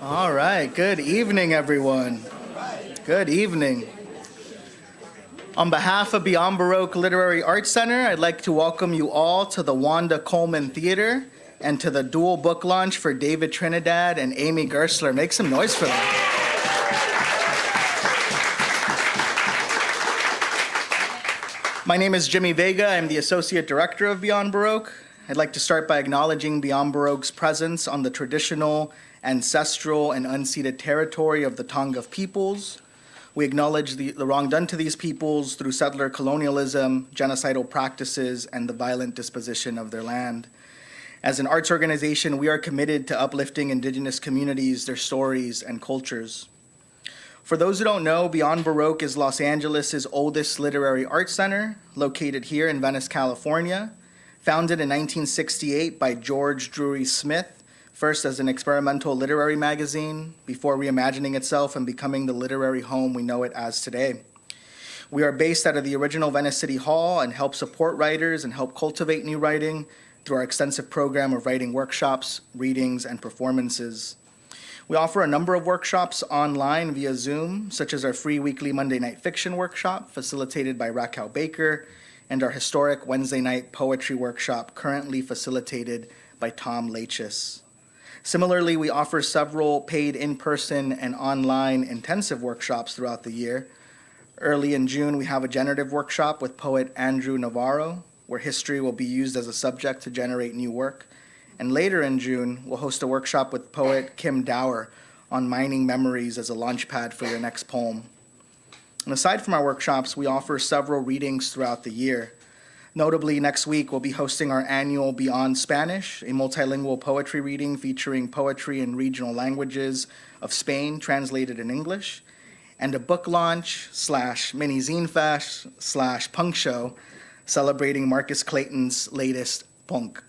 All right, good evening, everyone. Good evening. On behalf of Beyond Baroque Literary Arts Center, I'd like to welcome you all to the Wanda Coleman Theater and to the dual book launch for David Trinidad and Amy Gerstler. Make some noise for them. My name is Jimmy Vega. I'm the Associate Director of Beyond Baroque. I'd like to start by acknowledging Beyond Baroque's presence on the traditional, ancestral, and unceded territory of the Tonga peoples. We acknowledge the wrong done to these peoples through settler colonialism, genocidal practices, and the violent disposition of their land. As an arts organization, we are committed to uplifting Indigenous communities, their stories, and cultures. For those who don't know, Beyond Baroque is Los Angeles' oldest literary arts center, located here in Venice, California. Founded in 1968 by George Drury Smith, first as an experimental literary magazine, before reimagining itself and becoming the literary home we know it as today. We are based out of the original Venice City Hall and help support writers and help cultivate new writing through our extensive program of writing workshops, readings, and performances. We offer a number of workshops online via Zoom, such as our free weekly Monday night fiction workshop facilitated by Raquel Baker, and our historic Wednesday night poetry workshop currently facilitated by Tom Lachis. Similarly, we offer several paid in-person and online intensive workshops throughout the year. Early in June, we have a generative workshop with poet Andrew Navarro, where history will be used as a subject to generate new work. And later in June, we'll host a workshop with poet Kim Dower on mining memories as a launchpad for your next poem. And aside from our workshops, we offer several readings throughout the year. Notably, next week, we'll be hosting our annual Beyond Spanish, a multilingual poetry reading featuring poetry in regional languages of Spain translated in English, and a book launch / mini zine fest / punk show celebrating Marcus Clayton's latest punk.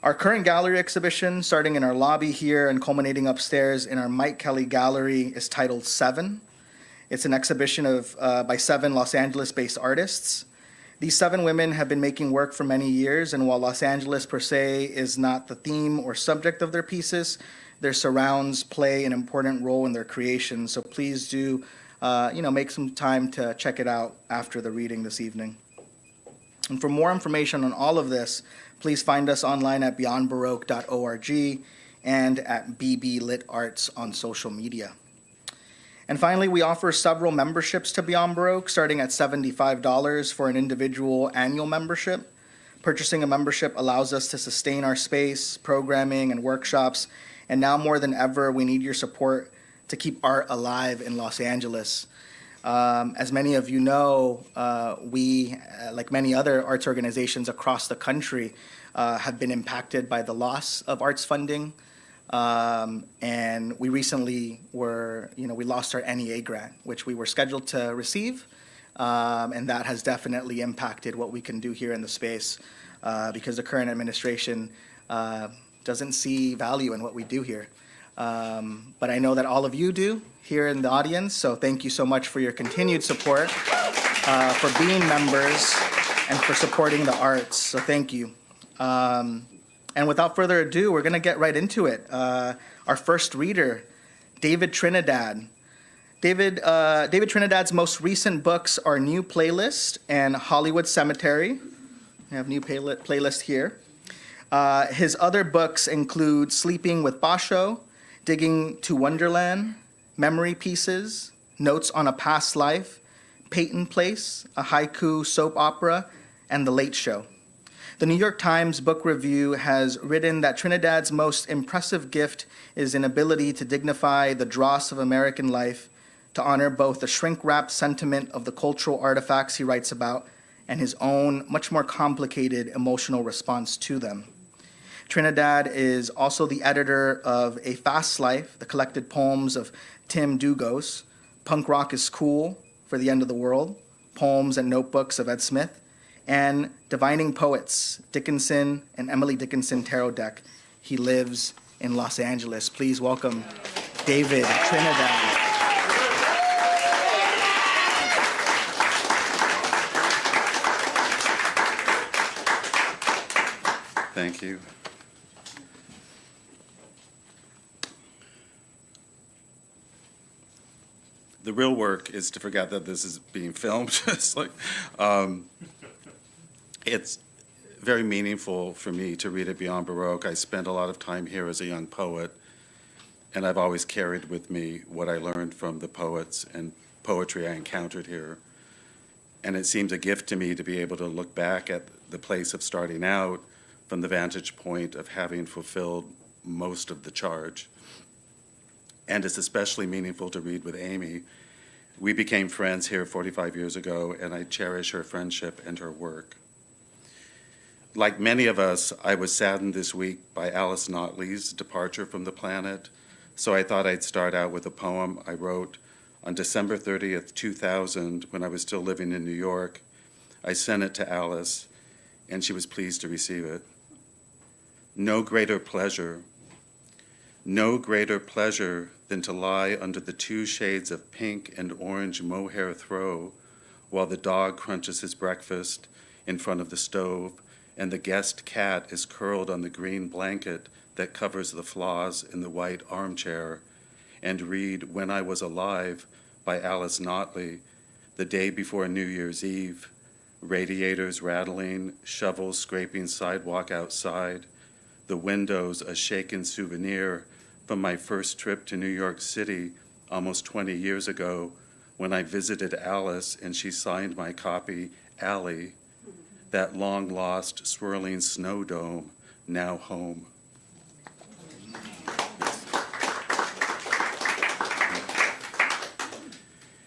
Our current gallery exhibition, starting in our lobby here and culminating upstairs in our Mike Kelly Gallery, is titled Seven. It's an exhibition by 7 Los Angeles-based artists. These 7 women have been making work for many years, and while Los Angeles per se is not the theme or subject of their pieces, their surrounds play an important role in their creation. So please do, make some time to check it out after the reading this evening. And for more information on all of this, please find us online at beyondbaroque.org and at BB Lit Arts on social media. And finally, we offer several memberships to Beyond Baroque, starting at $75 for an individual annual membership. Purchasing a membership allows us to sustain our space, programming, and workshops. And now more than ever, we need your support to keep art alive in Los Angeles. As many of you know, we, like many other arts organizations across the country, have been impacted by the loss of arts funding. And we recently we lost our NEA grant, which we were scheduled to receive, and that has definitely impacted what we can do here in the space because the current administration doesn't see value in what we do here. But I know that all of you do here in the audience, so thank you so much for your continued support, for being members, and for supporting the arts, so thank you. And without further ado, we're going to get right into it. Our first reader, David Trinidad. David Trinidad's most recent books are New Playlist and Hollywood Cemetery. We have new playlist here. His other books include Sleeping with Basho, Digging to Wonderland, Memory Pieces, Notes on a Past Life, Peyton Place, a haiku soap opera, and The Late Show. The New York Times Book Review has written that Trinidad's most impressive gift is an ability to dignify the dross of American life, to honor both the shrink-wrapped sentiment of the cultural artifacts he writes about and his own much more complicated emotional response to them. Trinidad is also the editor of A Fast Life, the collected poems of Tim Dugos, Punk Rock is Cool for the End of the World, Poems and Notebooks of Ed Smith, and Divining Poets, Dickinson and Emily Dickinson Tarot Deck. He lives in Los Angeles. Please welcome David Trinidad. Thank you. The real work is to forget that this is being filmed. It's very meaningful for me to read at Beyond Baroque. I spent a lot of time here as a young poet, and I've always carried with me what I learned from the poets and poetry I encountered here. And it seems a gift to me to be able to look back at the place of starting out from the vantage point of having fulfilled most of the charge. And it's especially meaningful to read with Amy. We became friends here 45 years ago, and I cherish her friendship and her work. Like many of us, I was saddened this week by Alice Notley's departure from the planet, so I thought I'd start out with a poem I wrote on December 30th, 2000, when I was still living in New York. I sent it to Alice, and she was pleased to receive it. No greater pleasure than to lie under the two shades of pink and orange mohair throw while the dog crunches his breakfast in front of the stove and the guest cat is curled on the green blanket that covers the flaws in the white armchair, and read When I Was Alive by Alice Notley the day before New Year's Eve, radiators rattling, shovels scraping sidewalk outside, the windows a shaken souvenir from my first trip to New York City almost 20 years ago when I visited Alice and she signed my copy, Allie, that long-lost swirling snow dome, now home.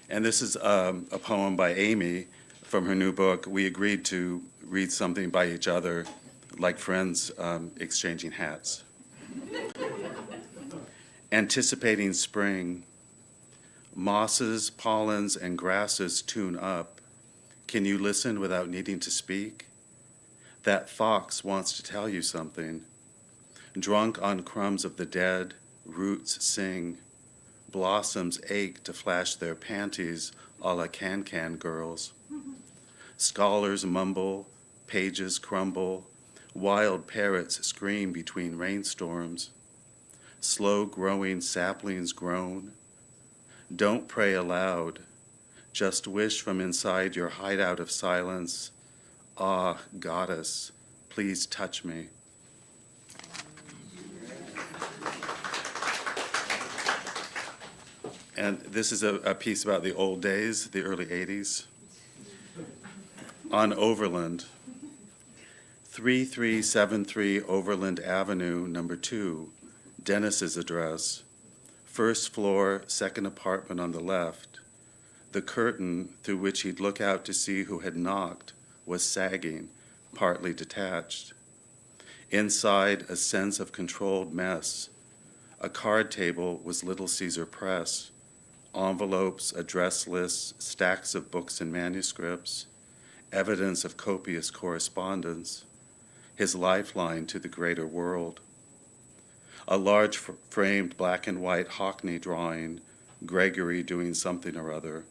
And this is a poem by Amy from her new book. We agreed to read something by each other, like friends exchanging hats. Anticipating spring, mosses, pollens, and grasses tune up. Can you listen without needing to speak? That fox wants to tell you something. Drunk on crumbs of the dead, roots sing. Blossoms ache to flash their panties a la can-can girls. Scholars mumble, pages crumble, wild parrots scream between rainstorms. Slow-growing saplings groan. Don't pray aloud. Just wish from inside your hideout of silence, ah, goddess, please touch me. And this is a piece about the old days, the early 80s. On Overland, 3373 Overland Avenue, number 2, Dennis's address. First floor, second apartment on the left. The curtain through which he'd look out to see who had knocked was sagging, partly detached. Inside, a sense of controlled mess. A card table was Little Caesar Press. Envelopes, address lists, stacks of books and manuscripts, evidence of copious correspondence, his lifeline to the greater world. A large framed black and white Hockney drawing, Gregory doing something or other.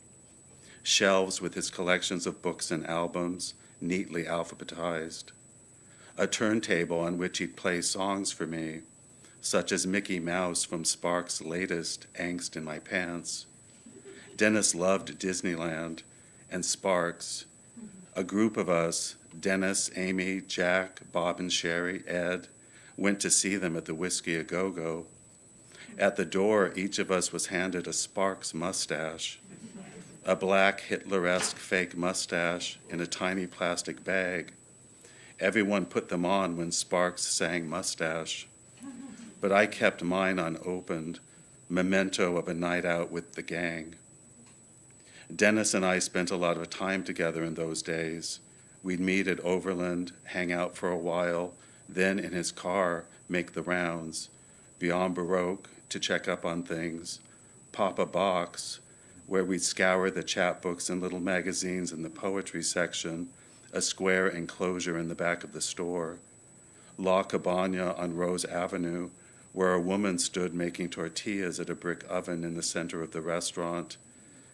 Shelves with his collections of books and albums, neatly alphabetized. A turntable on which he'd play songs for me, such as Mickey Mouse from Sparks' latest Angst in My Pants. Dennis loved Disneyland and Sparks. A group of us, Dennis, Amy, Jack, Bob and Sherry, Ed, went to see them at the Whiskey A Go-Go. At the door, each of us was handed a Sparks mustache, a black Hitler-esque fake mustache in a tiny plastic bag. Everyone put them on when Sparks sang Mustache, but I kept mine unopened, memento of a night out with the gang. Dennis and I spent a lot of time together in those days. We'd meet at Overland, hang out for a while, then in his car make the rounds, Beyond Baroque to check up on things, pop a box where we'd scour the chapbooks and little magazines in the poetry section, a square enclosure in the back of the store, La Cabana on Rose Avenue, where a woman stood making tortillas at a brick oven in the center of the restaurant,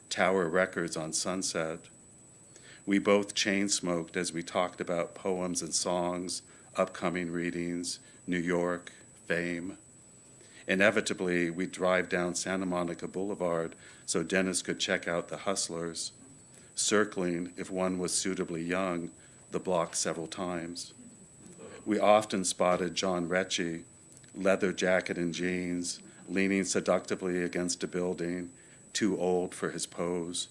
Tower Records on Sunset. We both chain-smoked as we talked about poems and songs, upcoming readings, New York, fame. Inevitably, we'd drive down Santa Monica Boulevard so Dennis could check out the hustlers, circling, if one was suitably young, the block several times. We often spotted John Recchi, leather jacket and jeans, leaning seductively against a building, too old for his pose,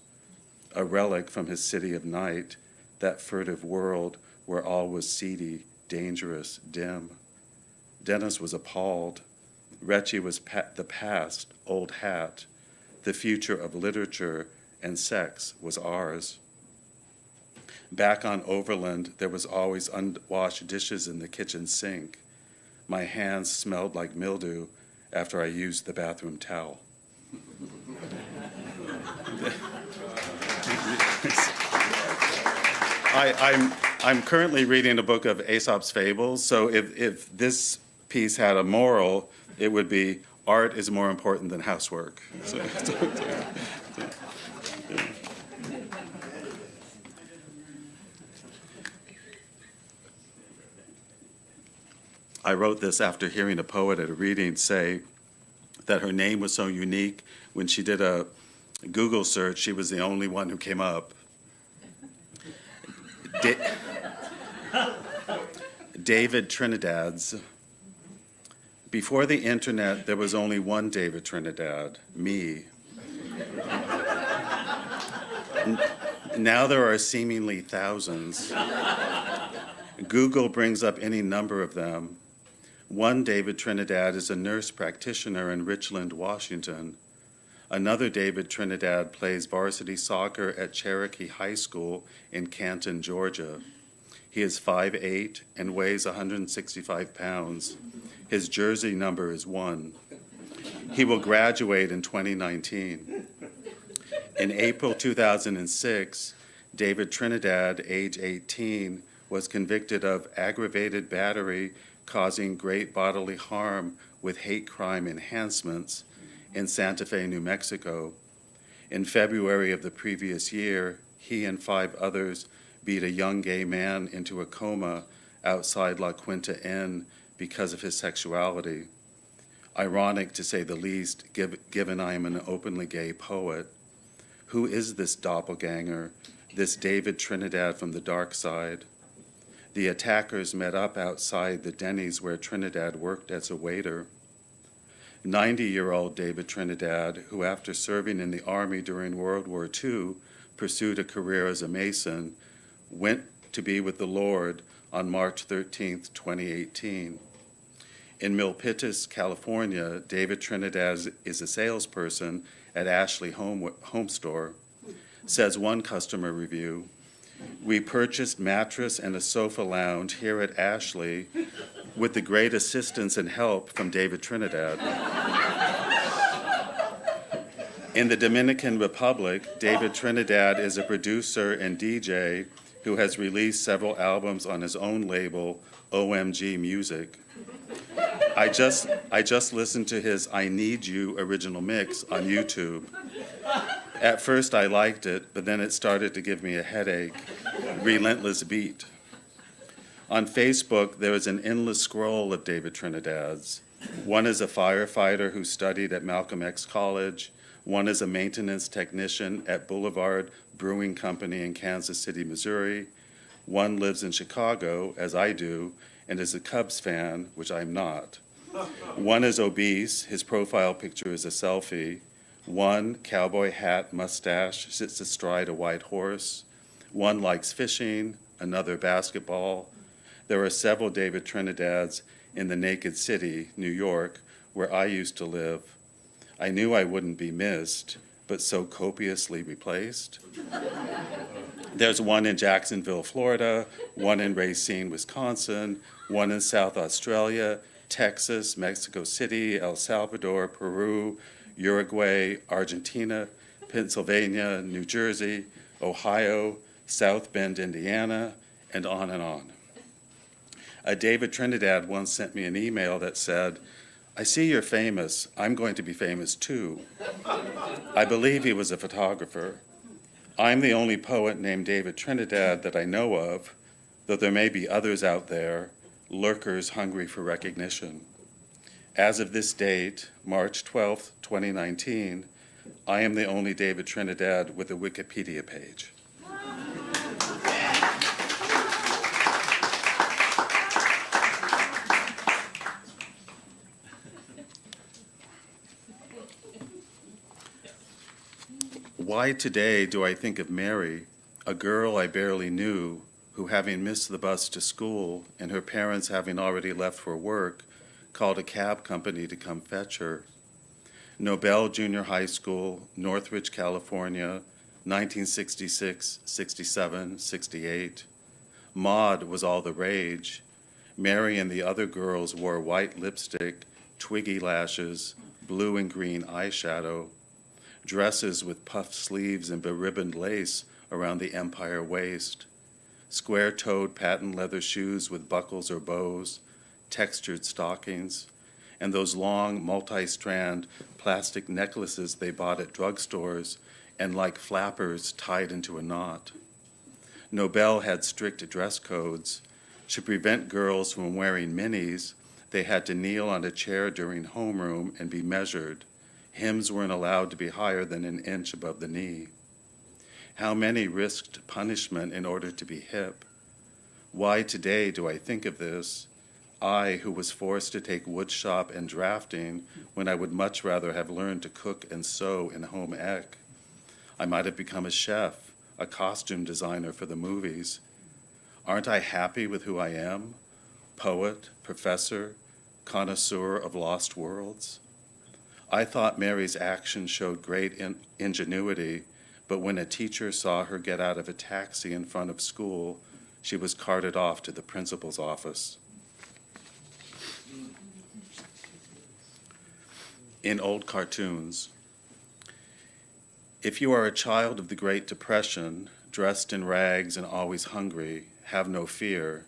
a relic from his city of night, that furtive world where all was seedy, dangerous, dim. Dennis was appalled. Recchi was the past, old hat. The future of literature and sex was ours. Back on Overland, there was always unwashed dishes in the kitchen sink. My hands smelled like mildew after I used the bathroom towel. I'm currently reading a book of Aesop's Fables, so if this piece had a moral, it would be art is more important than housework. I wrote this after hearing a poet at a reading say that her name was so unique, when she did a Google search, she was the only one who came up. David Trinidad's. Before the internet, there was only one David Trinidad, me. Now there are seemingly thousands. Google brings up any number of them. One David Trinidad is a nurse practitioner in Richland, Washington. Another David Trinidad plays varsity soccer at Cherokee High School in Canton, Georgia. He is 5'8" and weighs 165 pounds. His jersey number is 1. He will graduate in 2019. In April 2006, David Trinidad, age 18, was convicted of aggravated battery causing great bodily harm with hate crime enhancements in Santa Fe, New Mexico. In February of the previous year, he and 5 others beat a young gay man into a coma outside La Quinta Inn because of his sexuality. Ironic, to say the least, given I am an openly gay poet. Who is this doppelganger, this David Trinidad from the dark side? The attackers met up outside the Denny's where Trinidad worked as a waiter. 90-year-old David Trinidad, who after serving in the Army during World War II, pursued a career as a Mason, went to be with the Lord on March 13, 2018. In Milpitas, California, David Trinidad is a salesperson at Ashley Home Store. Says one customer review, "We purchased mattress and a sofa lounge here at Ashley with the great assistance and help from David Trinidad." In the Dominican Republic, David Trinidad is a producer and DJ who has released several albums on his own label, OMG Music. I just listened to his I Need You original mix on YouTube. At first I liked it, but then it started to give me a headache. Relentless beat. On Facebook, there is an endless scroll of David Trinidad's. One is a firefighter who studied at Malcolm X College. One is a maintenance technician at Boulevard Brewing Company in Kansas City, Missouri. One lives in Chicago, as I do, and is a Cubs fan, which I'm not. One is obese. His profile picture is a selfie. One, cowboy hat, mustache, sits astride a white horse. One likes fishing, another basketball. There are several David Trinidads in the Naked City, New York, where I used to live. I knew I wouldn't be missed, but so copiously replaced. There's one in Jacksonville, Florida, one in Racine, Wisconsin, one in South Australia, Texas, Mexico City, El Salvador, Peru, Uruguay, Argentina, Pennsylvania, New Jersey, Ohio, South Bend, Indiana, and on and on. A David Trinidad once sent me an email that said, "I see you're famous. I'm going to be famous too." I believe he was a photographer. I'm the only poet named David Trinidad that I know of, though there may be others out there, lurkers hungry for recognition. As of this date, March 12th, 2019, I am the only David Trinidad with a Wikipedia page. Why today do I think of Mary, a girl I barely knew, who, having missed the bus to school and her parents having already left for work, called a cab company to come fetch her? Nobel Junior High School, Northridge, California, 1966, 67, 68. Maud was all the rage. Mary and the other girls wore white lipstick, twiggy lashes, blue and green eyeshadow, dresses with puffed sleeves and beribboned lace around the empire waist, square-toed patent leather shoes with buckles or bows, textured stockings, and those long multi-strand plastic necklaces they bought at drugstores and like flappers tied into a knot. Nobel had strict dress codes. To prevent girls from wearing minis, they had to kneel on a chair during homeroom and be measured. Hems weren't allowed to be higher than an inch above the knee. How many risked punishment in order to be hip? Why today do I think of this? I, who was forced to take woodshop and drafting when I would much rather have learned to cook and sew in home ec. I might have become a chef, a costume designer for the movies. Aren't I happy with who I am? Poet, professor, connoisseur of lost worlds? I thought Mary's action showed great ingenuity, but when a teacher saw her get out of a taxi in front of school, she was carted off to the principal's office. In old cartoons, if you are a child of the Great Depression, dressed in rags and always hungry, have no fear.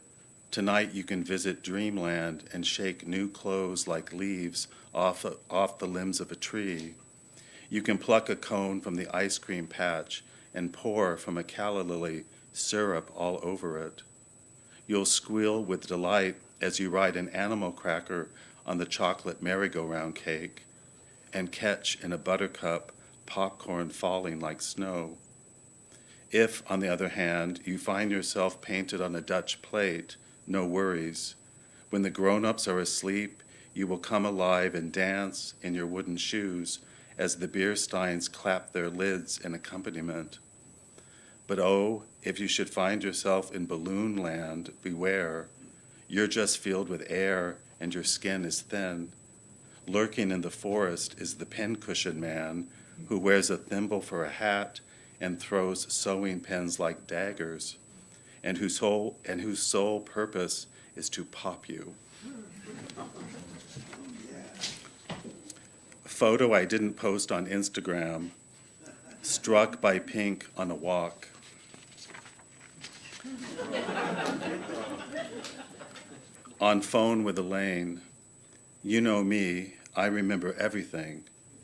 Tonight you can visit dreamland and shake new clothes like leaves off the limbs of a tree. You can pluck a cone from the ice cream patch and pour from a calla lily syrup all over it. You'll squeal with delight as you ride an animal cracker on the chocolate merry-go-round cake and catch in a buttercup popcorn falling like snow. If, on the other hand, you find yourself painted on a Dutch plate, no worries. When the grown-ups are asleep, you will come alive and dance in your wooden shoes as the beer steins clap their lids in accompaniment. But oh, if you should find yourself in balloon land, beware. You're just filled with air and your skin is thin. Lurking in the forest is the pincushion man who wears a thimble for a hat and throws sewing pens like daggers, and whose sole purpose is to pop you. A photo I didn't post on Instagram, struck by pink on a walk. On phone with Elaine, you know me, I remember everything,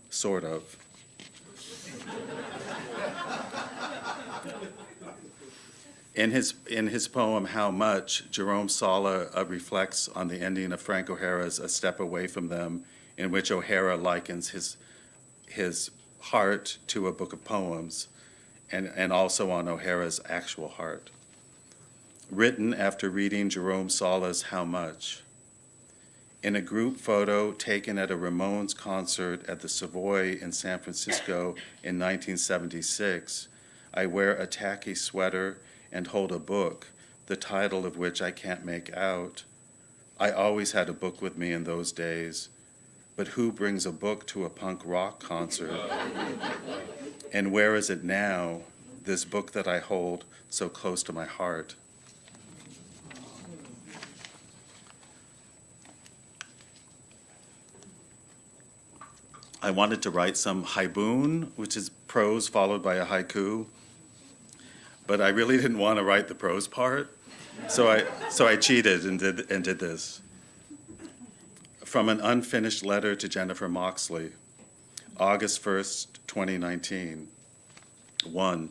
sort of. In his poem, How Much, Jerome Sala reflects on the ending of Frank O'Hara's A Step Away from Them, in which O'Hara likens his heart to a book of poems, and also on O'Hara's actual heart. Written after reading Jerome Sala's How Much. In a group photo taken at a Ramones concert at the Savoy in San Francisco in 1976, I wear a tacky sweater and hold a book, the title of which I can't make out. I always had a book with me in those days, but who brings a book to a punk rock concert? And where is it now, this book that I hold so close to my heart? I wanted to write some haibun, which is prose followed by a haiku, but I really didn't want to write the prose part, so I cheated and did this. From an unfinished letter to Jennifer Moxley, August 1st, 2019. 1.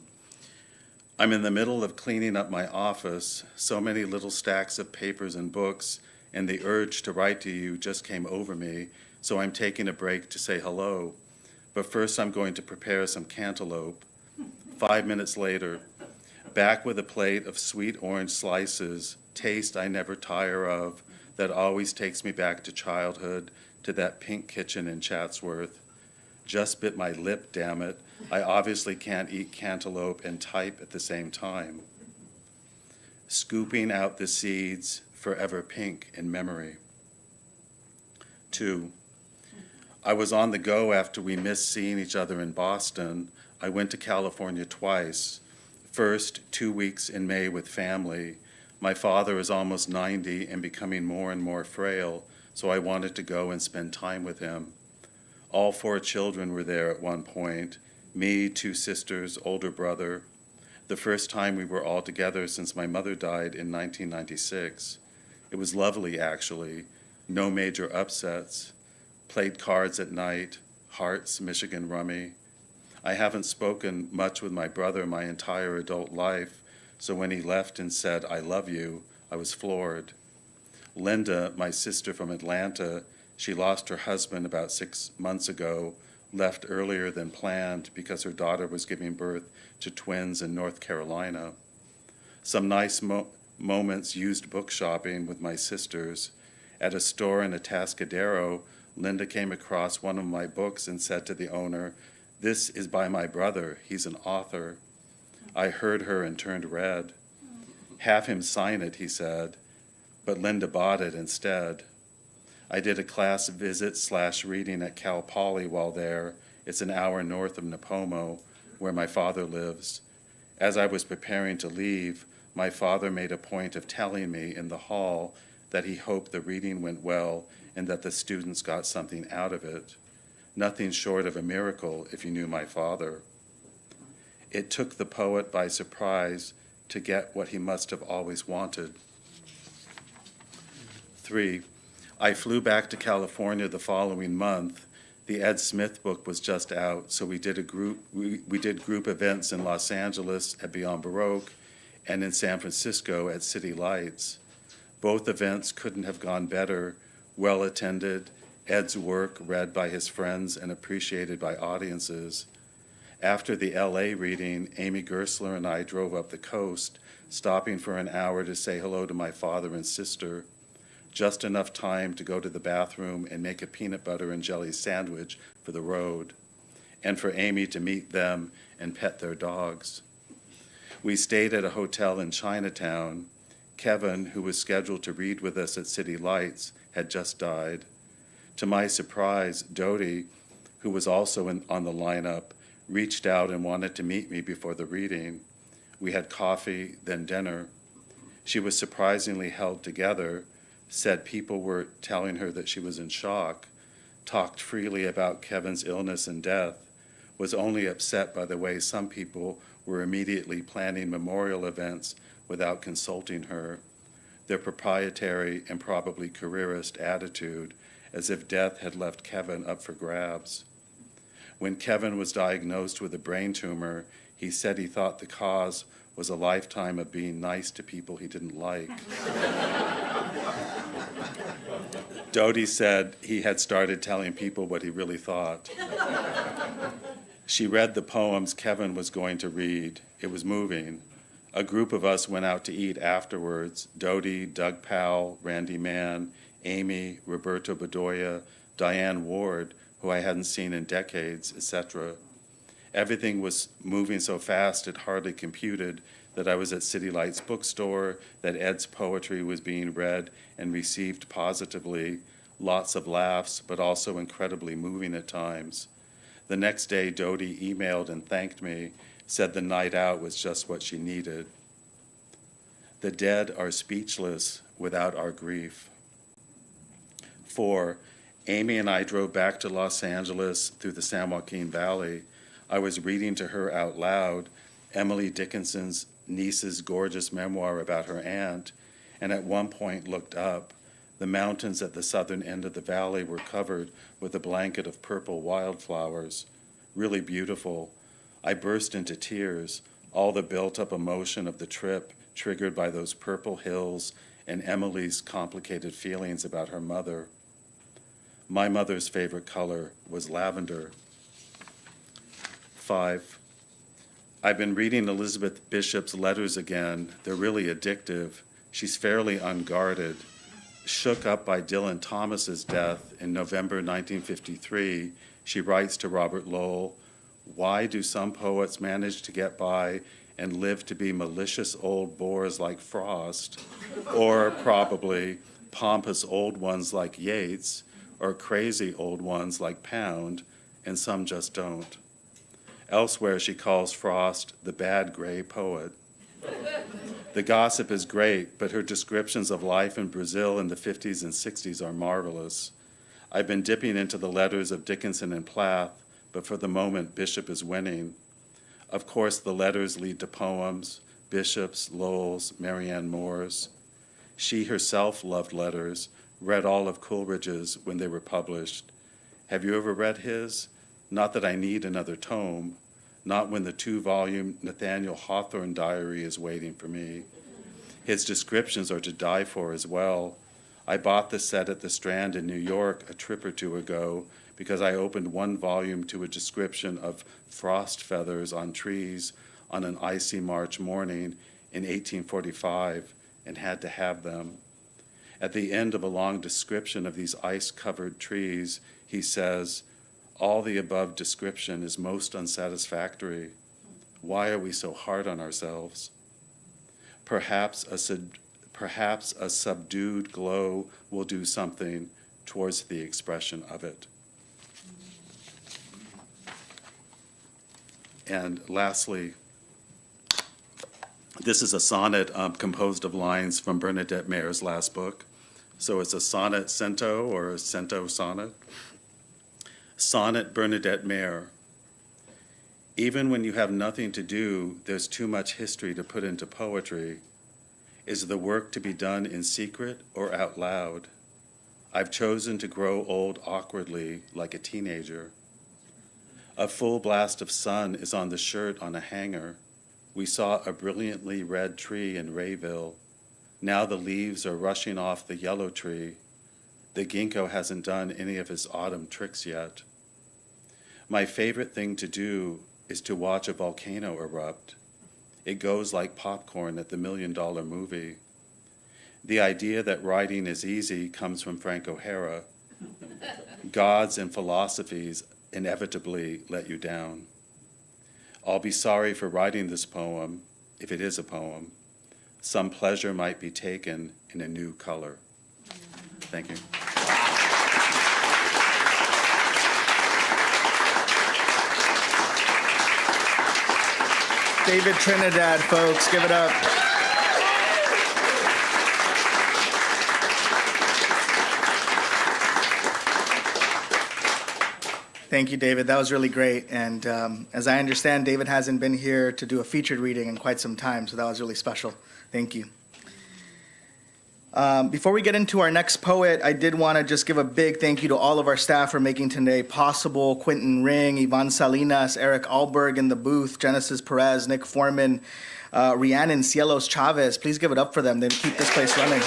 I'm in the middle of cleaning up my office, so many little stacks of papers and books, and the urge to write to you just came over me, so I'm taking a break to say hello. But first I'm going to prepare some cantaloupe. 5 minutes later, back with a plate of sweet orange slices, taste I never tire of, that always takes me back to childhood, to that pink kitchen in Chatsworth. Just bit my lip, damn it. I obviously can't eat cantaloupe and type at the same time. Scooping out the seeds, forever pink in memory. 2. I was on the go after we missed seeing each other in Boston. I went to California twice. First, 2 weeks in May with family. My father is almost 90 and becoming more and more frail, so I wanted to go and spend time with him. All 4 children were there at one point, me, 2 sisters, older brother. The first time we were all together since my mother died in 1996. It was lovely, actually. No major upsets. Played cards at night, hearts, Michigan rummy. I haven't spoken much with my brother my entire adult life, so when he left and said, "I love you," I was floored. Linda, my sister from Atlanta, she lost her husband about 6 months ago, left earlier than planned because her daughter was giving birth to twins in North Carolina. Some nice moments used book shopping with my sisters. At a store in Atascadero, Linda came across one of my books and said to the owner, "This is by my brother. He's an author." I heard her and turned red. "Have him sign it," he said, but Linda bought it instead. I did a class visit/reading at Cal Poly while there. It's an hour north of Nipomo, where my father lives. As I was preparing to leave, my father made a point of telling me in the hall that he hoped the reading went well and that the students got something out of it. Nothing short of a miracle if you knew my father. It took the poet by surprise to get what he must have always wanted. 3. I flew back to California the following month. The Ed Smith book was just out, so we did group events in Los Angeles at Beyond Baroque and in San Francisco at City Lights. Both events couldn't have gone better, well attended, Ed's work read by his friends and appreciated by audiences. After the LA reading, Amy Gerstler and I drove up the coast, stopping for an hour to say hello to my father and sister. Just enough time to go to the bathroom and make a peanut butter and jelly sandwich for the road, and for Amy to meet them and pet their dogs. We stayed at a hotel in Chinatown. Kevin, who was scheduled to read with us at City Lights, had just died. To my surprise, Dodie, who was also on the lineup, reached out and wanted to meet me before the reading. We had coffee, then dinner. She was surprisingly held together, said people were telling her that she was in shock, talked freely about Kevin's illness and death, was only upset by the way some people were immediately planning memorial events without consulting her, their proprietary and probably careerist attitude, as if death had left Kevin up for grabs. When Kevin was diagnosed with a brain tumor, he said he thought the cause was a lifetime of being nice to people he didn't like. Dodie said he had started telling people what he really thought. She read the poems Kevin was going to read. It was moving. A group of us went out to eat afterwards. Dodie, Doug Powell, Randy Mann, Amy, Roberto Bedoya, Diane Ward, who I hadn't seen in decades, etc. Everything was moving so fast it hardly computed that I was at City Lights bookstore, that Ed's poetry was being read and received positively, lots of laughs, but also incredibly moving at times. The next day, Dodie emailed and thanked me, said the night out was just what she needed. The dead are speechless without our grief. 4. Amy and I drove back to Los Angeles through the San Joaquin Valley. I was reading to her out loud Emily Dickinson's niece's gorgeous memoir about her aunt, and at one point looked up. The mountains at the southern end of the valley were covered with a blanket of purple wildflowers, really beautiful. I burst into tears, all the built-up emotion of the trip triggered by those purple hills and Emily's complicated feelings about her mother. My mother's favorite color was lavender. 5. I've been reading Elizabeth Bishop's letters again. They're really addictive. She's fairly unguarded. Shook up by Dylan Thomas's death in November 1953, she writes to Robert Lowell, "Why do some poets manage to get by and live to be malicious old bores like Frost, or probably pompous old ones like Yeats, or crazy old ones like Pound, and some just don't." Elsewhere, she calls Frost the bad gray poet. The gossip is great, but her descriptions of life in Brazil in the 50s and 60s are marvelous. I've been dipping into the letters of Dickinson and Plath, but for the moment, Bishop is winning. Of course, the letters lead to poems, Bishop's, Lowell's, Marianne Moore's. She herself loved letters, read all of Coleridge's when they were published. Have you ever read his? Not that I need another tome, not when the 2-volume Nathaniel Hawthorne diary is waiting for me. His descriptions are to die for as well. I bought the set at the Strand in New York a trip or two ago because I opened one volume to a description of frost feathers on trees on an icy March morning in 1845 and had to have them. At the end of a long description of these ice-covered trees, he says, "All the above description is most unsatisfactory. Why are we so hard on ourselves? Perhaps a subdued glow will do something towards the expression of it." And lastly, this is a sonnet composed of lines from Bernadette Mayer's last book. So it's a sonnet cento or a cento sonnet. Sonnet Bernadette Mayer. Even when you have nothing to do, there's too much history to put into poetry. Is the work to be done in secret or out loud? I've chosen to grow old awkwardly like a teenager. A full blast of sun is on the shirt on a hanger. We saw a brilliantly red tree in Rayville. Now the leaves are rushing off the yellow tree. The ginkgo hasn't done any of his autumn tricks yet. My favorite thing to do is to watch a volcano erupt. It goes like popcorn at the $1 Million Movie. The idea that writing is easy comes from Frank O'Hara. Gods and philosophies inevitably let you down. I'll be sorry for writing this poem, if it is a poem. Some pleasure might be taken in a new color. Thank you. David Trinidad, folks, give it up. Thank you, David. That was really great. And as I understand, David hasn't been here to do a featured reading in quite some time, so that was really special. Thank you. Before we get into our next poet, I did want to just give a big thank you to all of our staff for making today possible. Quentin Ring, Ivan Salinas, Eric Alberg in the booth, Genesis Perez, Nick Foreman, Rhiannon Cielos Chavez. Please give it up for them. They keep this place running.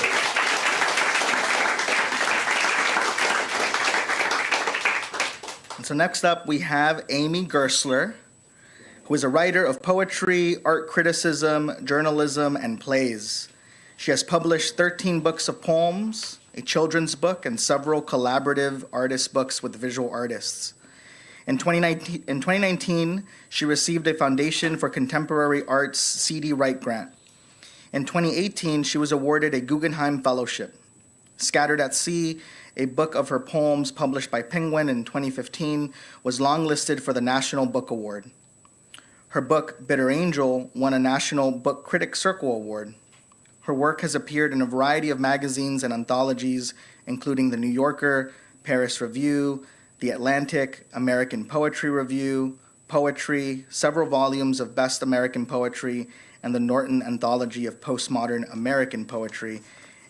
And so next up, we have Amy Gerstler, who is a writer of poetry, art criticism, journalism, and plays. She has published 13 books of poems, a children's book, and several collaborative artist books with visual artists. In 2019, she received a Foundation for Contemporary Arts C.D. Wright grant. In 2018, she was awarded a Guggenheim Fellowship. Scattered at Sea, a book of her poems published by Penguin in 2015, was longlisted for the National Book Award. Her book, Bitter Angel, won a National Book Critics Circle Award. Her work has appeared in a variety of magazines and anthologies, including The New Yorker, Paris Review, The Atlantic, American Poetry Review, Poetry, several volumes of Best American Poetry, and the Norton Anthology of Postmodern American Poetry.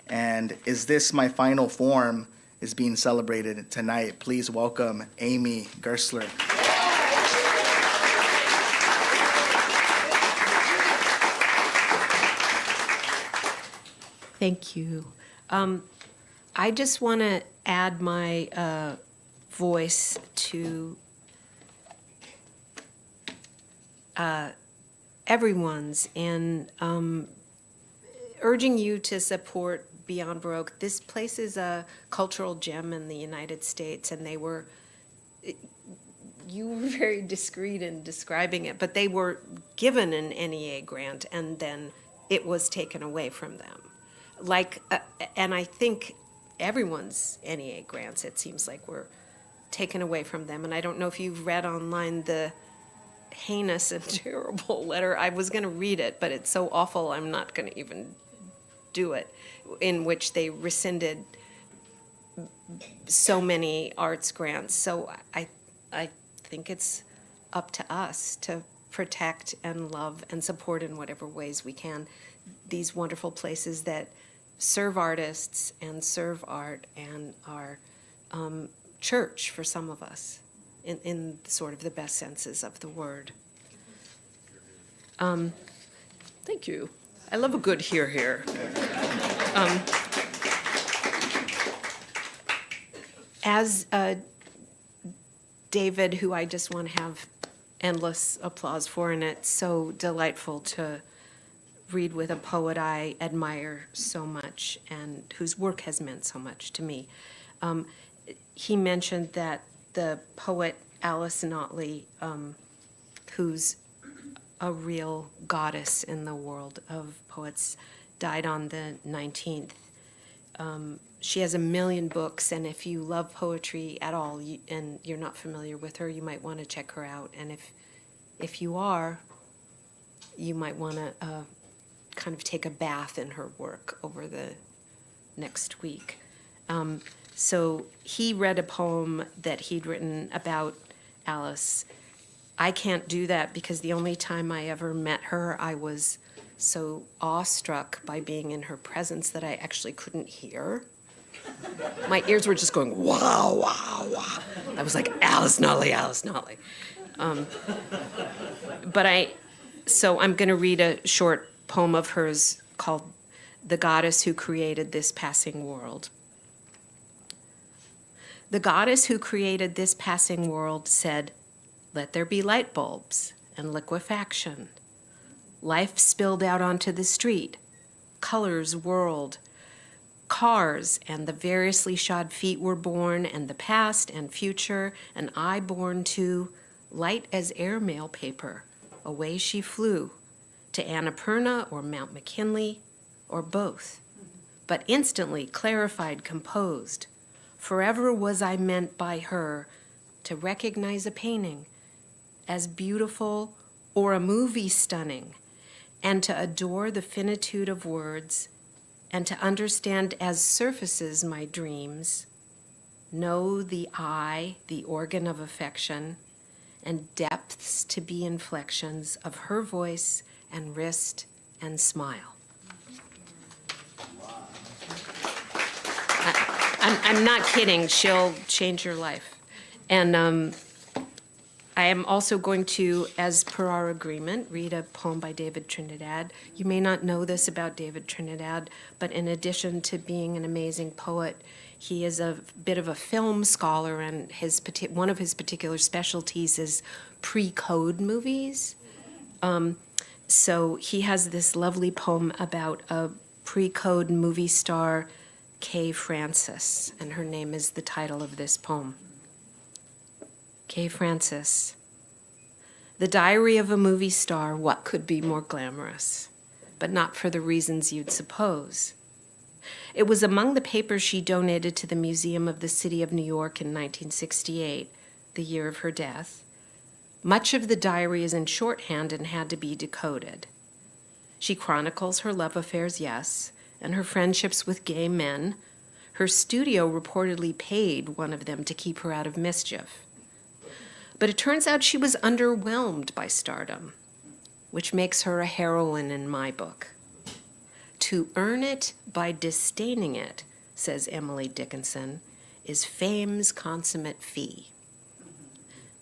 And Is This My Final Form is being celebrated tonight. Please welcome Amy Gerstler. Thank you. I just want to add my voice to everyone's in urging you to support Beyond Baroque. This place is a cultural gem in the United States, and you were very discreet in describing it, but they were given an NEA grant and then it was taken away from them. And I think everyone's NEA grants, it seems like, were taken away from them. And I don't know if you've read online the heinous and terrible letter. I was going to read it, but it's so awful I'm not going to even do it, in which they rescinded so many arts grants. So I think it's up to us to protect and love and support in whatever ways we can these wonderful places that serve artists and serve art and are church for some of us in sort of the best senses of the word. Thank you. I love a good hear here. As David, who I just want to have endless applause for, and it's so delightful to read with a poet I admire so much and whose work has meant so much to me. He mentioned that the poet Alice Notley, who's a real goddess in the world of poets, died on the 19th. She has 1 million books, and if you love poetry at all and you're not familiar with her, you might want to check her out. And if you are, you might want to kind of take a bath in her work over the next week. So he read a poem that he'd written about Alice. I can't do that because the only time I ever met her, I was so awestruck by being in her presence that I actually couldn't hear. My ears were just going, wow, wow, wow. I was like, Alice Notley, Alice Notley. So I'm going to read a short poem of hers called The Goddess Who Created This Passing World. The goddess who created this passing world said, "Let there be light bulbs and liquefaction." Life spilled out onto the street. Colors whirled. Cars and the variously shod feet were born, and the past and future, and I born too, light as airmail paper. Away she flew, to Annapurna or Mount McKinley, or both, but instantly clarified, composed. Forever was I meant by her to recognize a painting as beautiful or a movie stunning, and to adore the finitude of words, and to understand as surfaces my dreams, know the eye, the organ of affection, and depths to be inflections of her voice and wrist and smile. I'm not kidding. She'll change your life. And I am also going to, as per our agreement, read a poem by David Trinidad. You may not know this about David Trinidad, but in addition to being an amazing poet, he is a bit of a film scholar, and one of his particular specialties is pre-code movies. So he has this lovely poem about a pre-code movie star, Kay Francis, and her name is the title of this poem. Kay Francis. The diary of a movie star, what could be more glamorous? But not for the reasons you'd suppose. It was among the papers she donated to the Museum of the City of New York in 1968, the year of her death. Much of the diary is in shorthand and had to be decoded. She chronicles her love affairs, yes, and her friendships with gay men. Her studio reportedly paid one of them to keep her out of mischief. But it turns out she was underwhelmed by stardom, which makes her a heroine in my book. To earn it by disdaining it, says Emily Dickinson, is fame's consummate fee.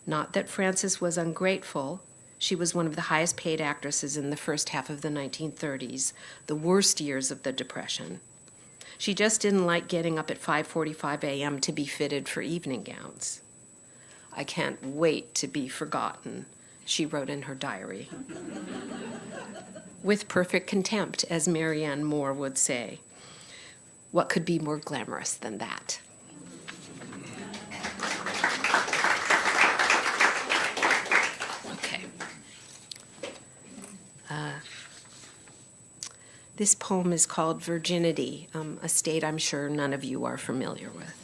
Not that Frances was ungrateful. She was one of the highest paid actresses in the first half of the 1930s, the worst years of the Depression. She just didn't like getting up at 5:45 a.m. to be fitted for evening gowns. "I can't wait to be forgotten," she wrote in her diary. With perfect contempt, as Marianne Moore would say. What could be more glamorous than that? Okay. This poem is called Virginity, a state I'm sure none of you are familiar with.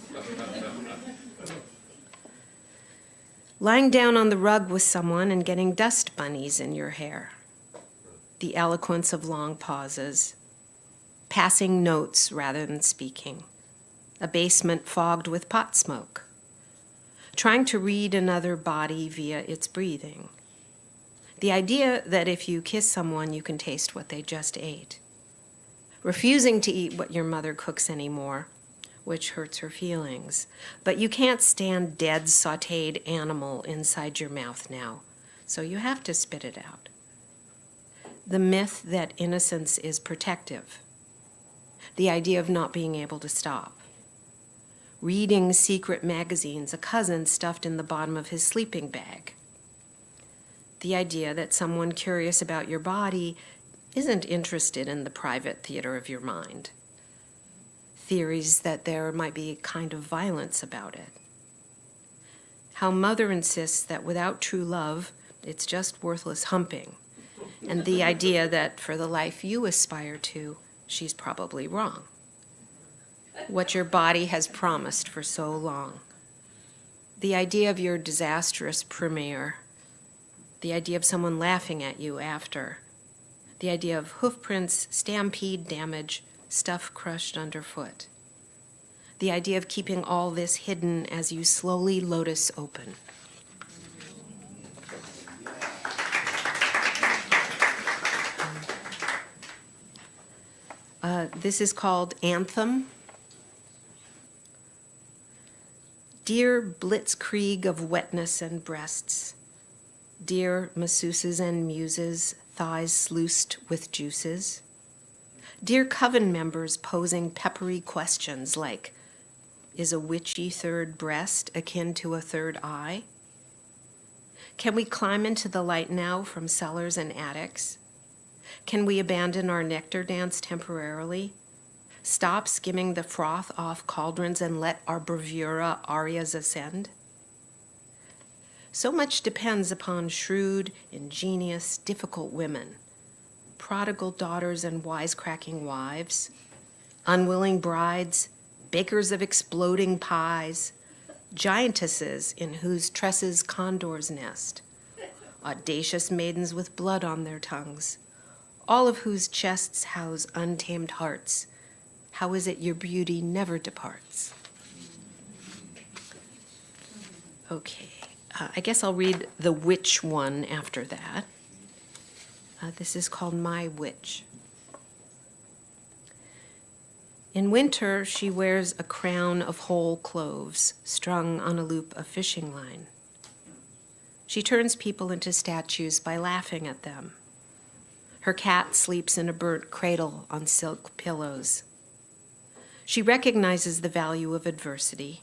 Lying down on the rug with someone and getting dust bunnies in your hair. The eloquence of long pauses. Passing notes rather than speaking. A basement fogged with pot smoke. Trying to read another body via its breathing. The idea that if you kiss someone, you can taste what they just ate. Refusing to eat what your mother cooks anymore, which hurts her feelings. But you can't stand dead, sautéed animal inside your mouth now, so you have to spit it out. The myth that innocence is protective. The idea of not being able to stop. Reading secret magazines a cousin stuffed in the bottom of his sleeping bag. The idea that someone curious about your body isn't interested in the private theater of your mind. Theories that there might be a kind of violence about it. How mother insists that without true love, it's just worthless humping. And the idea that for the life you aspire to, she's probably wrong. What your body has promised for so long. The idea of your disastrous premiere. The idea of someone laughing at you after. The idea of hoof prints, stampede damage, stuff crushed underfoot. The idea of keeping all this hidden as you slowly lotus open. This is called Anthem. Dear blitzkrieg of wetness and breasts, dear masseuses and muses, thighs sluiced with juices, dear coven members posing peppery questions like, is a witchy third breast akin to a third eye? Can we climb into the light now from cellars and attics? Can we abandon our nectar dance temporarily? Stop skimming the froth off cauldrons and let our bravura arias ascend? So much depends upon shrewd, ingenious, difficult women, prodigal daughters and wisecracking wives, unwilling brides, bakers of exploding pies, giantesses in whose tresses condors nest, audacious maidens with blood on their tongues, all of whose chests house untamed hearts. How is it your beauty never departs? Okay, I guess I'll read the witch one after that. This is called My Witch. In winter, she wears a crown of whole cloves strung on a loop of fishing line. She turns people into statues by laughing at them. Her cat sleeps in a burnt cradle on silk pillows. She recognizes the value of adversity.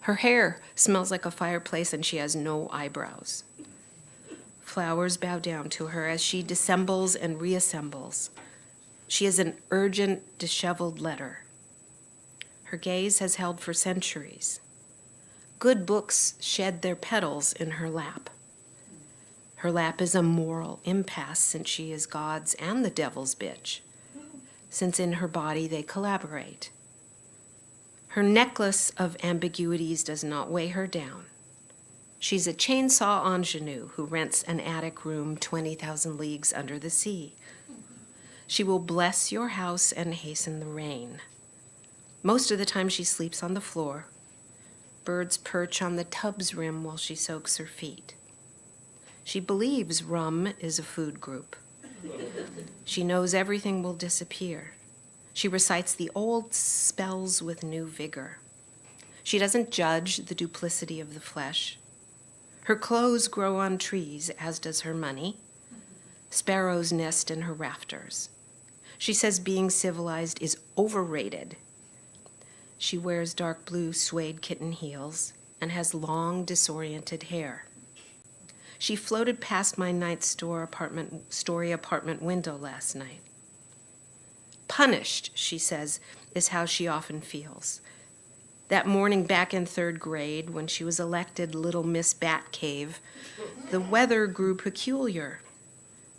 Her hair smells like a fireplace and she has no eyebrows. Flowers bow down to her as she dissembles and reassembles. She is an urgent, disheveled letter. Her gaze has held for centuries. Good books shed their petals in her lap. Her lap is a moral impasse since she is God's and the devil's bitch, since in her body they collaborate. Her necklace of ambiguities does not weigh her down. She's a chainsaw ingenue who rents an attic room 20,000 leagues under the sea. She will bless your house and hasten the rain. Most of the time she sleeps on the floor. Birds perch on the tub's rim while she soaks her feet. She believes rum is a food group. She knows everything will disappear. She recites the old spells with new vigor. She doesn't judge the duplicity of the flesh. Her clothes grow on trees, as does her money. Sparrows nest in her rafters. She says being civilized is overrated. She wears dark blue suede kitten heels and has long, disoriented hair. She floated past my story apartment window last night. Punished, she says, is how she often feels. That morning back in 3rd grade, when she was elected Little Miss Batcave, the weather grew peculiar.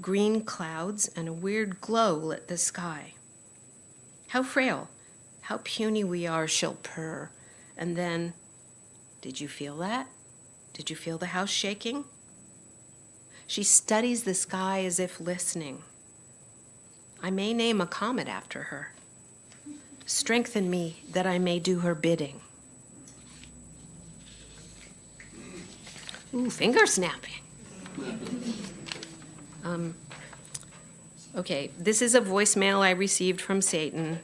Green clouds and a weird glow lit the sky. How frail, how puny we are, she'll purr. And then, did you feel that? Did you feel the house shaking? She studies the sky as if listening. I may name a comet after her. Strengthen me that I may do her bidding. Ooh, finger snapping. Okay, this is a voicemail I received from Satan.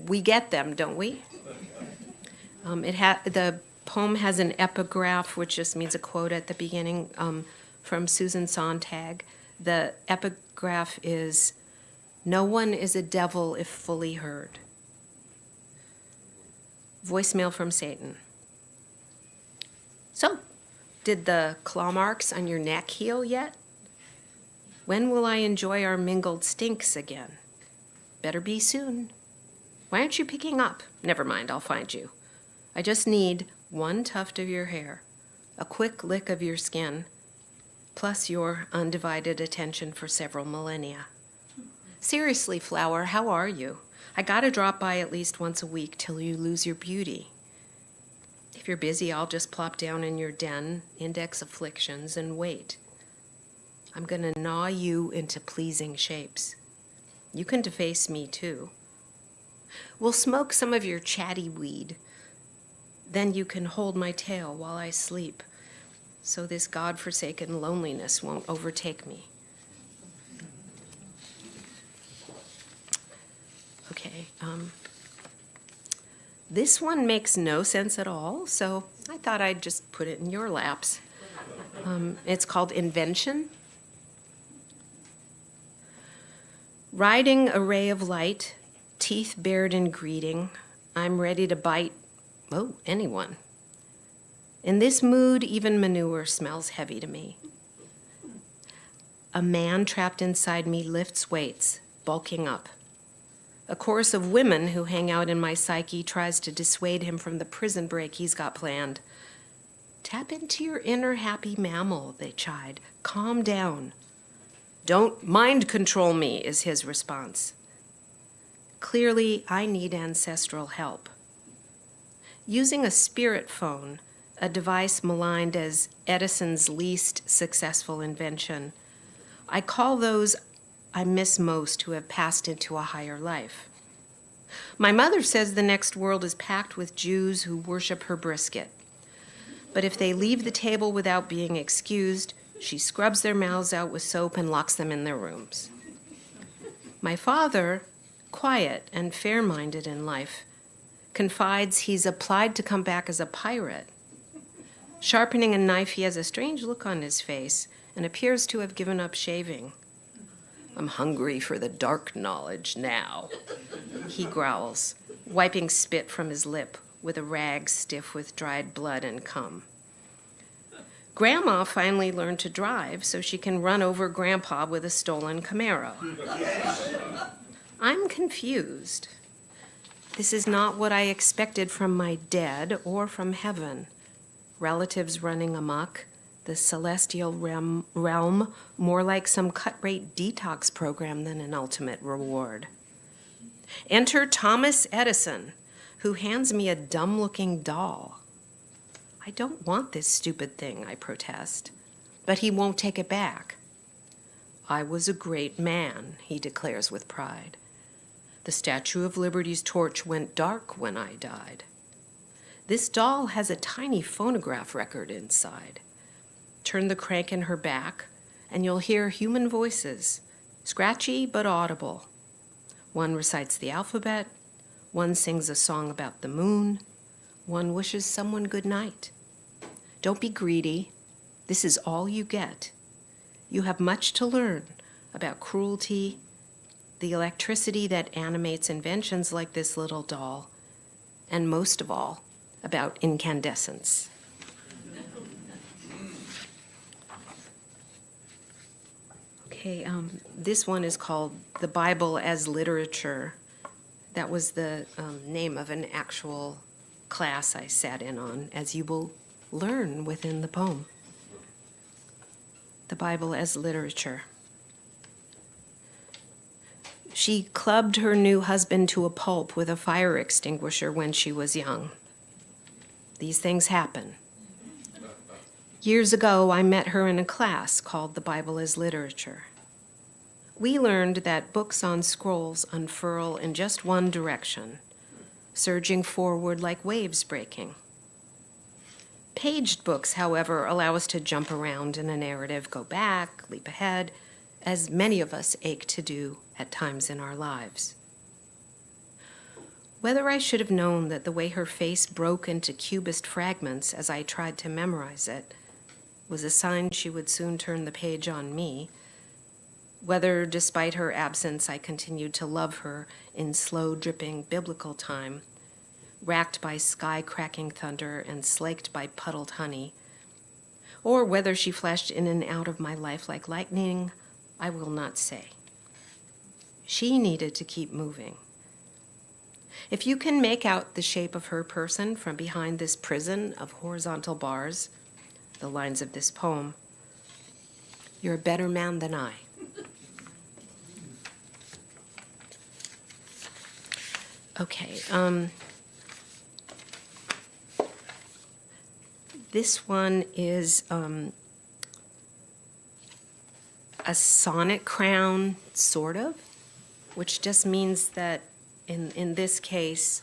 We get them, don't we? The poem has an epigraph, which just means a quote at the beginning, from Susan Sontag. The epigraph is, "No one is a devil if fully heard." Voicemail from Satan. So, did the claw marks on your neck heal yet? When will I enjoy our mingled stinks again? Better be soon. Why aren't you picking up? Never mind, I'll find you. I just need one tuft of your hair, a quick lick of your skin, plus your undivided attention for several millennia. Seriously, Flower, how are you? I gotta drop by at least once a week till you lose your beauty. If you're busy, I'll just plop down in your den, index afflictions, and wait. I'm gonna gnaw you into pleasing shapes. You can deface me too. We'll smoke some of your chatty weed. Then you can hold my tail while I sleep, so this godforsaken loneliness won't overtake me. Okay, this one makes no sense at all, so I thought I'd just put it in your laps. It's called Invention. Riding a ray of light, teeth bared in greeting, I'm ready to bite, anyone. In this mood, even manure smells heavy to me. A man trapped inside me lifts weights, bulking up. A chorus of women who hang out in my psyche tries to dissuade him from the prison break he's got planned. Tap into your inner happy mammal, they chide. Calm down. Don't mind control me, is his response. Clearly, I need ancestral help. Using a spirit phone, a device maligned as Edison's least successful invention, I call those I miss most who have passed into a higher life. My mother says the next world is packed with Jews who worship her brisket. But if they leave the table without being excused, she scrubs their mouths out with soap and locks them in their rooms. My father, quiet and fair-minded in life, confides he's applied to come back as a pirate. Sharpening a knife, he has a strange look on his face and appears to have given up shaving. I'm hungry for the dark knowledge now, he growls, wiping spit from his lip with a rag stiff with dried blood and cum. Grandma finally learned to drive so she can run over Grandpa with a stolen Camaro. I'm confused. This is not what I expected from my dead or from heaven. Relatives running amok, the celestial realm more like some cut-rate detox program than an ultimate reward. Enter Thomas Edison, who hands me a dumb-looking doll. I don't want this stupid thing, I protest, but he won't take it back. I was a great man, he declares with pride. The Statue of Liberty's torch went dark when I died. This doll has a tiny phonograph record inside. Turn the crank in her back, and you'll hear human voices, scratchy but audible. One recites the alphabet, one sings a song about the moon, one wishes someone good night. Don't be greedy. This is all you get. You have much to learn about cruelty, the electricity that animates inventions like this little doll, and most of all, about incandescence. Okay, this one is called The Bible as Literature. That was the name of an actual class I sat in on, as you will learn within the poem. The Bible as Literature. She clubbed her new husband to a pulp with a fire extinguisher when she was young. These things happen. Years ago, I met her in a class called The Bible as Literature. We learned that books on scrolls unfurl in just one direction, surging forward like waves breaking. Paged books, however, allow us to jump around in a narrative, go back, leap ahead, as many of us ache to do at times in our lives. Whether I should have known that the way her face broke into cubist fragments as I tried to memorize it was a sign she would soon turn the page on me, whether despite her absence I continued to love her in slow-dripping biblical time, racked by sky-cracking thunder and slaked by puddled honey, or whether she flashed in and out of my life like lightning, I will not say. She needed to keep moving. If you can make out the shape of her person from behind this prison of horizontal bars, the lines of this poem, you're a better man than I. Okay, this one is a sonnet crown, sort of, which just means that in this case,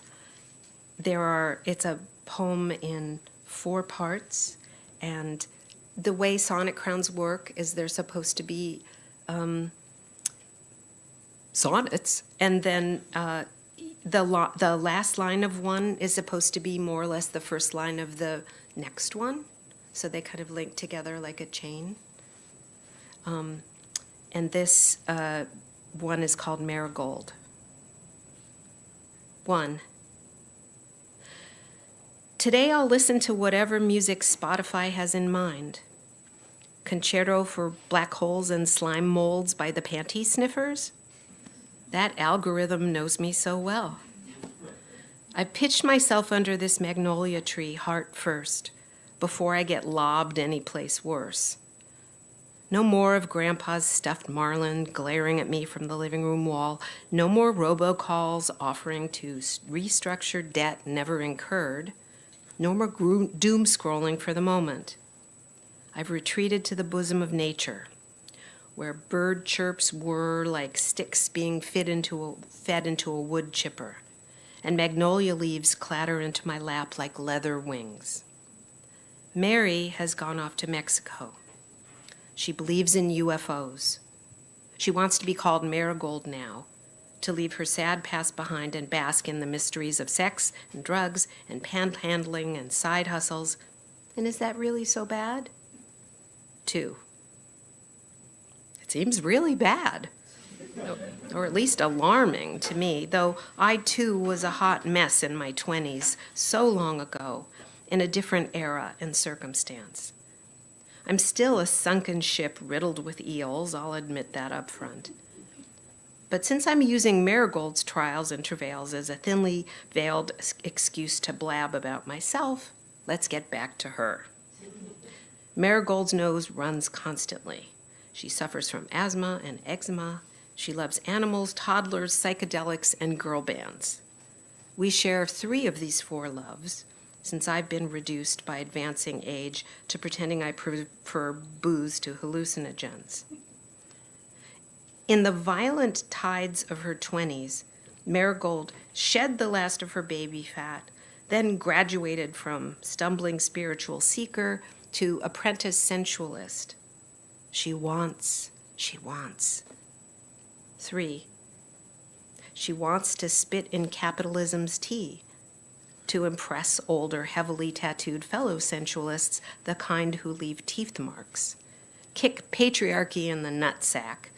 it's a poem in 4 parts, and the way sonnet crowns work is they're supposed to be sonnets, and then the last line of one is supposed to be more or less the first line of the next one, so they kind of link together like a chain. And this one is called Marigold. 1. Today I'll listen to whatever music Spotify has in mind. Concerto for Black Holes and Slime Molds by the Panty Sniffers? That algorithm knows me so well. I pitched myself under this magnolia tree heart first, before I get lobbed any place worse. No more of Grandpa's stuffed marlin glaring at me from the living room wall. No more robocalls offering to restructure debt never incurred. No more doom scrolling for the moment. I've retreated to the bosom of nature, where bird chirps whir like sticks being fed into a wood chipper, and magnolia leaves clatter into my lap like leather wings. Mary has gone off to Mexico. She believes in UFOs. She wants to be called Marigold now, to leave her sad past behind and bask in the mysteries of sex and drugs and panhandling and side hustles. And is that really so bad? 2. It seems really bad, or at least alarming to me, though I too was a hot mess in my 20s, so long ago, in a different era and circumstance. I'm still a sunken ship riddled with eels, I'll admit that up front. But since I'm using Marigold's trials and travails as a thinly veiled excuse to blab about myself, let's get back to her. Marigold's nose runs constantly. She suffers from asthma and eczema. She loves animals, toddlers, psychedelics, and girl bands. We share 3 of these 4 loves, since I've been reduced by advancing age to pretending I prefer booze to hallucinogens. In the violent tides of her 20s, Marigold shed the last of her baby fat, then graduated from stumbling spiritual seeker to apprentice sensualist. She wants. 3. She wants to spit in capitalism's tea, to impress older, heavily tattooed fellow sensualists, the kind who leave teeth marks, kick patriarchy in the nutsack,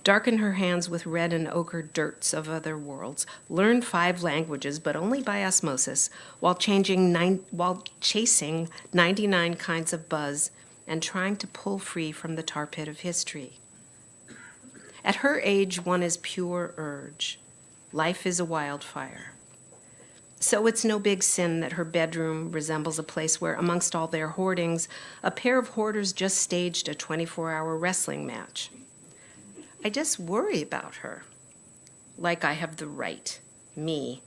darken her hands with red and ochre dirts of other worlds, learn 5 languages, but only by osmosis, while chasing 99 kinds of buzz and trying to pull free from the tar pit of history. At her age, one is pure urge. Life is a wildfire. So it's no big sin that her bedroom resembles a place where, amongst all their hoardings, a pair of hoarders just staged a 24-hour wrestling match. I just worry about her, like I have the right, me,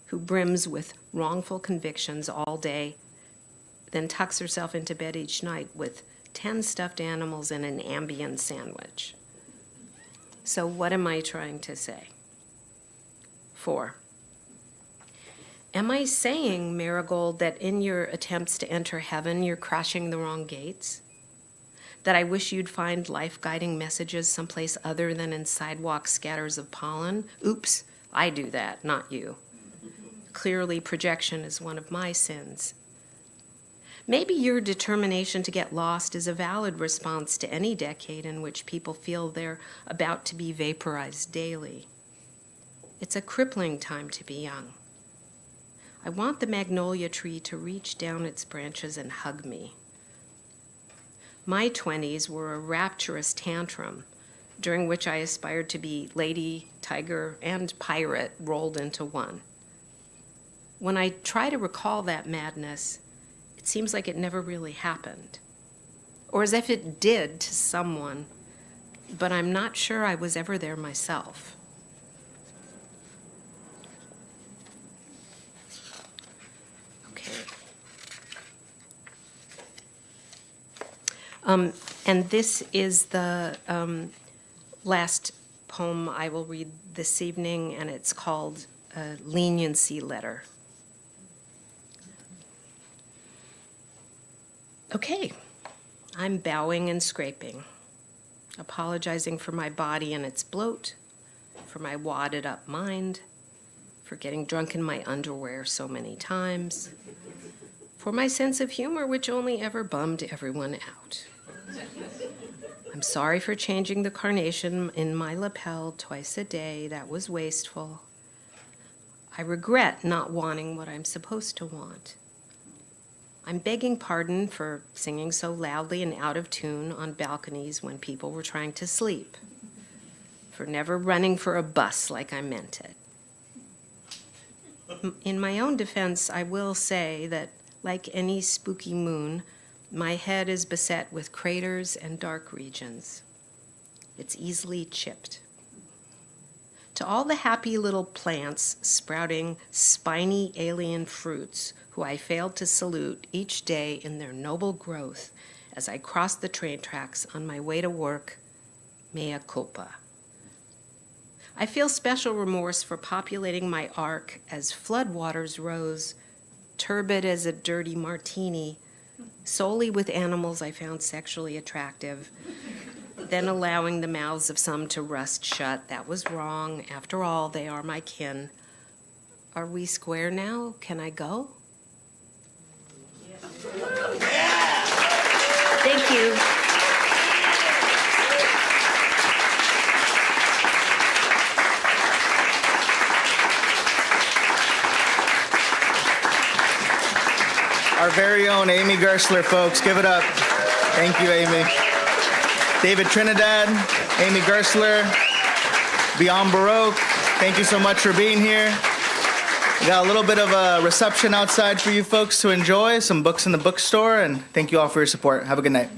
who brims with wrongful convictions all day, then tucks herself into bed each night with 10 stuffed animals and an Ambien sandwich. So what am I trying to say? 4. Am I saying, Marigold, that in your attempts to enter heaven, you're crashing the wrong gates? That I wish you'd find life-guiding messages someplace other than in sidewalk scatters of pollen? Oops, I do that, not you. Clearly, projection is one of my sins. Maybe your determination to get lost is a valid response to any decade in which people feel they're about to be vaporized daily. It's a crippling time to be young. I want the magnolia tree to reach down its branches and hug me. My 20s were a rapturous tantrum, during which I aspired to be lady, tiger, and pirate rolled into one. When I try to recall that madness, it seems like it never really happened, or as if it did to someone, but I'm not sure I was ever there myself. And this is the last poem I will read this evening, and it's called Leniency Letter. Okay, I'm bowing and scraping, apologizing for my body and its bloat, for my wadded up mind, for getting drunk in my underwear so many times, for my sense of humor, which only ever bummed everyone out. I'm sorry for changing the carnation in my lapel twice a day. That was wasteful. I regret not wanting what I'm supposed to want. I'm begging pardon for singing so loudly and out of tune on balconies when people were trying to sleep, for never running for a bus like I meant it. In my own defense, I will say that, like any spooky moon, my head is beset with craters and dark regions. It's easily chipped. To all the happy little plants sprouting spiny alien fruits who I failed to salute each day in their noble growth as I crossed the train tracks on my way to work, mea culpa. I feel special remorse for populating my ark as floodwaters rose, turbid as a dirty martini, solely with animals I found sexually attractive, then allowing the mouths of some to rust shut. That was wrong. After all, they are my kin. Are we square now? Can I go? Yeah. Thank you. Our very own Amy Gerstler, folks. Give it up. Thank you, Amy. David Trinidad, Amy Gerstler, Beyond Baroque, thank you so much for being here. We got a little bit of a reception outside for you folks to enjoy, some books in the bookstore, and thank you all for your support. Have a good night.